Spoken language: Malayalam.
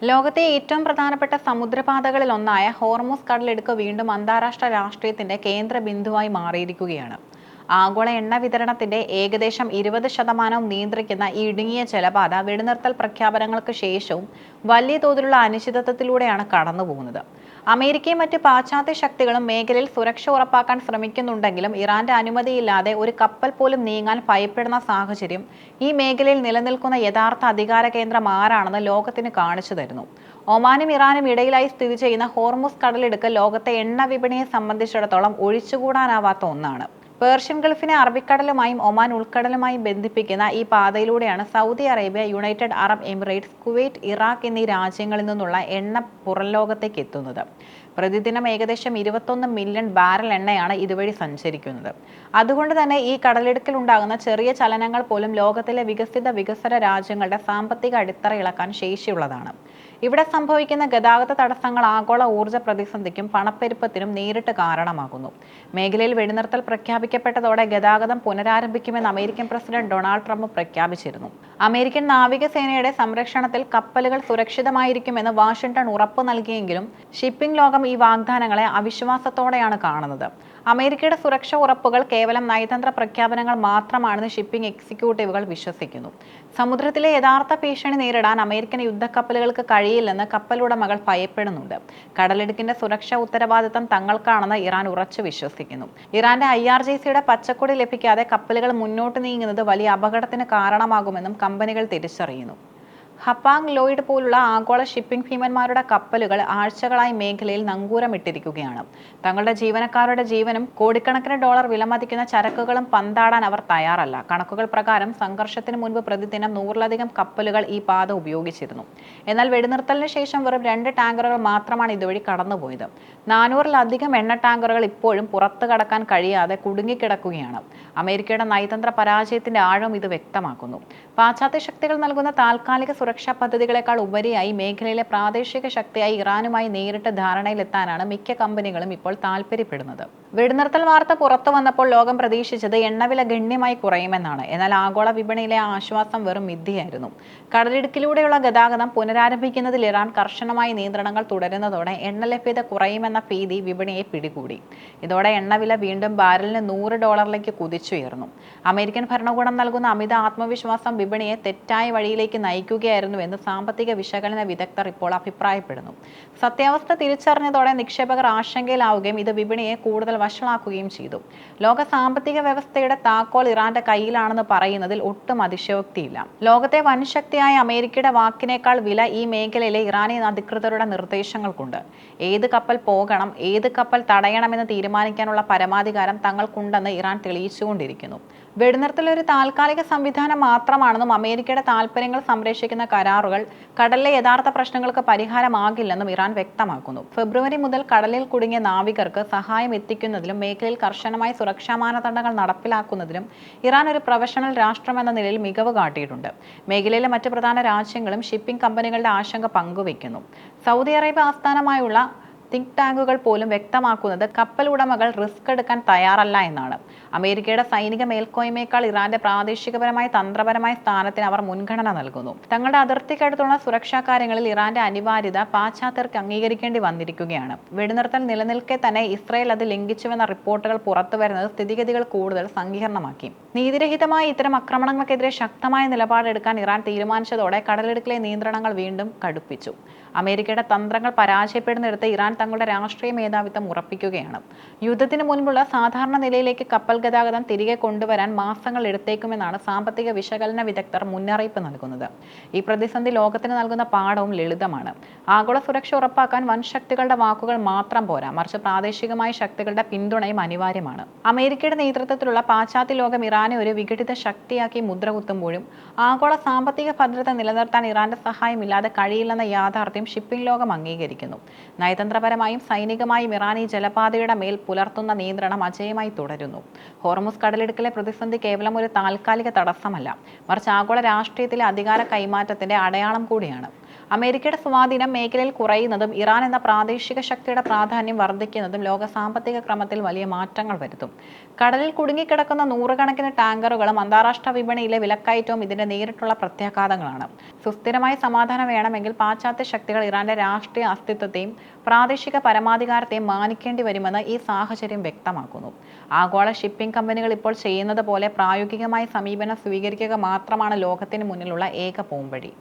ലോകത്തെ ഏറ്റവും പ്രധാനപ്പെട്ട സമുദ്രപാതകളിൽ ഒന്നായ ഹോർമുസ് കടലിടുക്ക് വീണ്ടും അന്താരാഷ്ട്ര രാഷ്ട്രീയത്തിന്റെ കേന്ദ്ര ബിന്ദുവായി മാറിയിരിക്കുകയാണ്. ആഗോള എണ്ണ വിതരണത്തിന്റെ ഏകദേശം 20% നിയന്ത്രിക്കുന്ന ഈ ഇടുങ്ങിയ ജലപാത വെടിനിർത്തൽ പ്രഖ്യാപനങ്ങൾക്ക് ശേഷവും വലിയ തോതിലുള്ള അനിശ്ചിതത്വത്തിലൂടെയാണ് കടന്നുപോകുന്നത്. അമേരിക്കയും മറ്റ് പാശ്ചാത്യ ശക്തികളും മേഖലയിൽ സുരക്ഷ ഉറപ്പാക്കാൻ ശ്രമിക്കുന്നുണ്ടെങ്കിലും ഇറാന്റെ അനുമതിയില്ലാതെ ഒരു കപ്പൽ പോലും നീങ്ങാൻ ഭയപ്പെടുന്ന സാഹചര്യം ഈ മേഖലയിൽ നിലനിൽക്കുന്ന യഥാർത്ഥ അധികാര കേന്ദ്രം ആരാണെന്ന് ലോകത്തിന് കാണിച്ചു തരുന്നു. ഒമാനും ഇറാനും ഇടയിലായി സ്ഥിതി ചെയ്യുന്ന ഹോർമുസ് കടലിടുക്ക് ലോകത്തെ എണ്ണ വിപണിയെ സംബന്ധിച്ചിടത്തോളം ഒഴിച്ചുകൂടാനാവാത്ത ഒന്നാണ്. പേർഷ്യൻ ഗൾഫിനെ അറബിക്കടലുമായും ഒമാൻ ഉൾക്കടലുമായും ബന്ധിപ്പിക്കുന്ന ഈ പാതയിലൂടെയാണ് Saudi Arabia, United Arab Emirates, Kuwait, Iraq എന്നീ രാജ്യങ്ങളിൽ നിന്നുള്ള എണ്ണ പുറംലോകത്തേക്ക് എത്തുന്നത്. പ്രതിദിനം ഏകദേശം 21 മില്യൺ ബാരൽ എണ്ണയാണ് ഇതുവഴി സഞ്ചരിക്കുന്നത്. അതുകൊണ്ട് തന്നെ ഈ കടലിടുക്കിൽ ഉണ്ടാകുന്ന ചെറിയ ചലനങ്ങൾ പോലും ലോകത്തിലെ വികസന രാജ്യങ്ങളുടെ സാമ്പത്തിക അടിത്തറ ഇളക്കാൻ ശേഷിയുള്ളതാണ്. ഇവിടെ സംഭവിക്കുന്ന ഗതാഗത തടസ്സങ്ങൾ ആഗോള ഊർജ്ജ പ്രതിസന്ധിക്കും പണപ്പെരുപ്പത്തിനും നേരിട്ട് കാരണമാകുന്നു. മേഖലയിൽ വെടിനിർത്തൽ പ്രഖ്യാപിക്കപ്പെട്ടതോടെ ഗതാഗതം പുനരാരംഭിക്കുമെന്ന് അമേരിക്കൻ പ്രസിഡന്റ് ഡൊണാൾഡ് ട്രംപ് പ്രഖ്യാപിച്ചിരുന്നു. അമേരിക്കൻ നാവികസേനയുടെ സംരക്ഷണത്തിൽ കപ്പലുകൾ സുരക്ഷിതമായിരിക്കുമെന്ന് വാഷിംഗ്ടൺ ഉറപ്പു നൽകിയെങ്കിലും ഷിപ്പിംഗ് ലോകം ഈ വാഗ്ദാനങ്ങളെ അവിശ്വാസത്തോടെയാണ് കാണുന്നത്. അമേരിക്കയുടെ സുരക്ഷാ ഉറപ്പുകൾ കേവലം നയതന്ത്ര പ്രഖ്യാപനങ്ങൾ മാത്രമാണെന്ന് ഷിപ്പിംഗ് എക്സിക്യൂട്ടീവുകൾ വിശ്വസിക്കുന്നു. സമുദ്രത്തിലെ യഥാർത്ഥ ഭീഷണി നേരിടാൻ അമേരിക്കൻ യുദ്ധക്കപ്പലുകൾക്ക് കഴിയില്ലെന്ന് കപ്പലുടമകൾ ഭയപ്പെടുന്നുണ്ട്. കടലിടുക്കിന്റെ സുരക്ഷാ ഉത്തരവാദിത്തം തങ്ങൾക്കാണെന്ന് ഇറാൻ ഉറച്ചു വിശ്വസിക്കുന്നു. ഇറാന്റെ IRGCയുടെ പച്ചക്കൊടി ലഭിക്കാതെ കപ്പലുകൾ മുന്നോട്ട് നീങ്ങുന്നത് വലിയ അപകടത്തിന് കാരണമാകുമെന്നും കമ്പനികൾ തിരിച്ചറിയുന്നു. ഹപ്പാങ് ലോയിഡ് പോലുള്ള ആഗോള ഷിപ്പിംഗ് ഭീമന്മാരുടെ കപ്പലുകൾ ആഴ്ചകളായി മേഖലയിൽ നങ്കൂരമിട്ടിരിക്കുകയാണ്. തങ്ങളുടെ ജീവനക്കാരുടെ ജീവനും കോടിക്കണക്കിന് ഡോളർ വിലമതിക്കുന്ന ചരക്കുകളും പന്താടാൻ അവർ തയ്യാറല്ല. കണക്കുകൾ പ്രകാരം സംഘർഷത്തിന് മുൻപ് പ്രതിദിനം 100-ലധികം കപ്പലുകൾ ഈ പാത ഉപയോഗിച്ചിരുന്നു. എന്നാൽ വെടിനിർത്തലിന് ശേഷം വെറും 2 ടാങ്കറുകൾ മാത്രമാണ് ഇതുവഴി കടന്നുപോയത്. 400-ലധികം എണ്ണ ടാങ്കറുകൾ ഇപ്പോഴും പുറത്തു കടക്കാൻ കഴിയാതെ കുടുങ്ങിക്കിടക്കുകയാണ്. അമേരിക്കയുടെ നയതന്ത്ര പരാജയത്തിന്റെ ആഴം ഇത് വ്യക്തമാക്കുന്നു. പാശ്ചാത്യ ശക്തികൾ നൽകുന്ന താൽക്കാലിക സുരക്ഷാ പദ്ധതികളെക്കാൾ ഉപരിയായി മേഖലയിലെ പ്രാദേശിക ശക്തിയായി ഇറാനുമായി നേരിട്ട് ധാരണയിലെത്താനാണ് മിക്ക കമ്പനികളും ഇപ്പോൾ താൽപ്പര്യപ്പെടുന്നത്. വെടിനിർത്തൽ വാർത്ത പുറത്തു വന്നപ്പോൾ ലോകം പ്രതീക്ഷിച്ചത് എണ്ണവില ഗണ്യമായി കുറയുമെന്നാണ്. എന്നാൽ ആഗോള വിപണിയിലെ ആശ്വാസം വെറും മിഥ്യയായിരുന്നു. കടലിടുക്കിലൂടെയുള്ള ഗതാഗതം പുനരാരംഭിക്കുന്നതിൽ ഇറാൻ കർശനമായ നിയന്ത്രണങ്ങൾ തുടരുന്നതോടെ എണ്ണ ലഭ്യത കുറയുമെന്ന ഭീതി വിപണിയെ പിടികൂടി. ഇതോടെ എണ്ണവില വീണ്ടും ബാരലിന് $100 കുതിച്ചുയർന്നു. അമേരിക്കൻ ഭരണകൂടം നൽകുന്ന അമിത ആത്മവിശ്വാസം വിപണിയെ തെറ്റായ വഴിയിലേക്ക് നയിക്കുകയായിരുന്നുവെന്ന് സാമ്പത്തിക വിശകലന വിദഗ്ധർ ഇപ്പോൾ അഭിപ്രായപ്പെടുന്നു. സത്യാവസ്ഥ തിരിച്ചറിഞ്ഞതോടെ നിക്ഷേപകർ ആശങ്കയിലാവുകയും ഇത് വിപണിയെ കൂടുതൽ വഷളാക്കുകയും ചെയ്തു. ലോക സാമ്പത്തിക വ്യവസ്ഥയുടെ താക്കോൽ ഇറാന്റെ കയ്യിലാണെന്ന് പറയുന്നതിൽ ഒട്ടും അതിശയോക്തിയില്ല. ലോകത്തെ വൻശക്തിയായ അമേരിക്കയുടെ വാക്കിനേക്കാൾ വില ഈ മേഖലയിലെ ഇറാനി അധികൃതരുടെ നിർദ്ദേശങ്ങൾക്കുണ്ട്. ഏത് കപ്പൽ പോകണം, ഏത് കപ്പൽ തടയണമെന്ന് തീരുമാനിക്കാനുള്ള പരമാധികാരം തങ്ങൾക്കുണ്ടെന്ന് ഇറാൻ തെളിയിച്ചുകൊണ്ടിരിക്കുന്നു. വെടിനിർത്തൽ ഒരു താൽക്കാലിക സംവിധാനം മാത്രമാണെന്നും അമേരിക്കയുടെ താൽപ്പര്യങ്ങൾ സംരക്ഷിക്കുന്ന കരാറുകൾ കടലിലെ യഥാർത്ഥ പ്രശ്നങ്ങൾക്ക് പരിഹാരമാകില്ലെന്നും ഇറാൻ വ്യക്തമാക്കുന്നു. ഫെബ്രുവരി മുതൽ കടലിൽ കുടുങ്ങിയ നാവികർക്ക് സഹായം എത്തിക്കുന്നതിലും മേഖലയിൽ കർശനമായ സുരക്ഷാ മാനദണ്ഡങ്ങൾ നടപ്പിലാക്കുന്നതിലും ഇറാൻ ഒരു പ്രൊഫഷണൽ രാഷ്ട്രമെന്ന നിലയിൽ മികവ് കാട്ടിയിട്ടുണ്ട്. മേഖലയിലെ മറ്റ് പ്രധാന രാജ്യങ്ങളും ഷിപ്പിംഗ് കമ്പനികളുടെ ആശങ്ക പങ്കുവയ്ക്കുന്നു. സൗദി അറേബ്യ ആസ്ഥാനമായുള്ള തിങ്ക് ടാങ്കുകൾ പോലും വ്യക്തമാക്കുന്നത് കപ്പൽ ഉടമകൾ റിസ്ക് എടുക്കാൻ തയ്യാറല്ല എന്നാണ്. അമേരിക്കയുടെ സൈനിക മേൽക്കോയ്മയേക്കാൾ ഇറാന്റെ പ്രാദേശികപരമായ തന്ത്രപരമായ സ്ഥാനത്തിന് അവർ മുൻഗണന നൽകുന്നു. തങ്ങളുടെ അതിർത്തിക്കടുത്തുള്ള സുരക്ഷാ കാര്യങ്ങളിൽ ഇറാന്റെ അനിവാര്യത പാശ്ചാത്യർക്ക് അംഗീകരിക്കേണ്ടി വന്നിരിക്കുകയാണ്. വെടിനിർത്തൽ നിലനിൽക്കെ തന്നെ ഇസ്രായേൽ അത് ലംഘിച്ചുവെന്ന റിപ്പോർട്ടുകൾ പുറത്തുവരുന്നത് സ്ഥിതിഗതികൾ കൂടുതൽ സങ്കീർണമാക്കി. നീതിരഹിതമായ ഇത്തരം ആക്രമണങ്ങൾക്കെതിരെ ശക്തമായ നിലപാടെടുക്കാൻ ഇറാൻ തീരുമാനിച്ചതോടെ കടലിടുക്കിലെ നിയന്ത്രണങ്ങൾ വീണ്ടും കടുപ്പിച്ചു. അമേരിക്കയുടെ തന്ത്രങ്ങൾ പരാജയപ്പെടുന്നിടത്ത് ഇറാൻ തങ്ങളുടെ രാഷ്ട്രീയ മേധാവിത്വം ഉറപ്പിക്കുകയാണ്. യുദ്ധത്തിന് മുൻപുള്ള സാധാരണ നിലയിലേക്ക് കപ്പൽ ഗതാഗതം തിരികെ കൊണ്ടുവരാൻ മാസങ്ങൾ എടുത്തേക്കുമെന്നാണ് സാമ്പത്തിക വിശകലന വിദഗ്ധർ മുന്നറിയിപ്പ് നൽകുന്നത്. ഈ പ്രതിസന്ധി ലോകത്തിന് നൽകുന്ന പാഠവും ലളിതമാണ്. ആഗോള സുരക്ഷ ഉറപ്പാക്കാൻ വൻശക്തികളുടെ വാക്കുകൾ മാത്രം പോരാ, മറിച്ച് പ്രാദേശികമായ ശക്തികളുടെ പിന്തുണയും അനിവാര്യമാണ്. അമേരിക്കയുടെ നേതൃത്വത്തിലുള്ള പാശ്ചാത്യ ലോകം ഇറാനെ ഒരു വിഘടിത ശക്തിയാക്കി മുദ്രകുത്തുമ്പോഴും ആഗോള സാമ്പത്തിക ഭദ്രത നിലനിർത്താൻ ഇറാന്റെ സഹായമില്ലാതെ കഴിയില്ലെന്ന യാഥാർത്ഥ്യം ഷിപ്പിംഗ് ലോകം അംഗീകരിക്കുന്നു. നയതന്ത്രപരമായും സൈനികമായും ഇറാൻ ഈ ജലപാതയുടെ മേൽ പുലർത്തുന്ന നിയന്ത്രണം അജയ്യമായി തുടരുന്നു. ഹോർമുസ് കടലിടുക്കിലെ പ്രതിസന്ധി കേവലം ഒരു താൽക്കാലിക തടസ്സമല്ല, മറിച്ച് ആഗോള രാഷ്ട്രീയത്തിലെ അധികാര കൈമാറ്റത്തിന്റെ അടയാളം കൂടിയാണ്. അമേരിക്കയുടെ സ്വാധീനം മേഖലയിൽ കുറയുന്നതും ഇറാൻ എന്ന പ്രാദേശിക ശക്തിയുടെ പ്രാധാന്യം വർദ്ധിക്കുന്നതും ലോക സാമ്പത്തിക ക്രമത്തിൽ വലിയ മാറ്റങ്ങൾ വരുത്തും. കടലിൽ കുടുങ്ങിക്കിടക്കുന്ന നൂറുകണക്കിന് ടാങ്കറുകളും അന്താരാഷ്ട്ര വിപണിയിലെ വിലക്കയറ്റവും ഇതിന്റെ നേരിട്ടുള്ള പ്രത്യാഘാതങ്ങളാണ്. സുസ്ഥിരമായ സമാധാനം വേണമെങ്കിൽ പാശ്ചാത്യ ശക്തികൾ ഇറാന്റെ രാഷ്ട്രീയ അസ്തിത്വത്തെയും പ്രാദേശിക പരമാധികാരത്തെയും മാനിക്കേണ്ടി വരുമെന്ന് ഈ സാഹചര്യം വ്യക്തമാക്കുന്നു. ആഗോള ഷിപ്പിംഗ് കമ്പനികൾ ഇപ്പോൾ ചെയ്യുന്നത് പോലെ പ്രായോഗികമായ സമീപനം സ്വീകരിക്കുക മാത്രമാണ് ലോകത്തിന് മുന്നിലുള്ള ഏക പോംവഴി.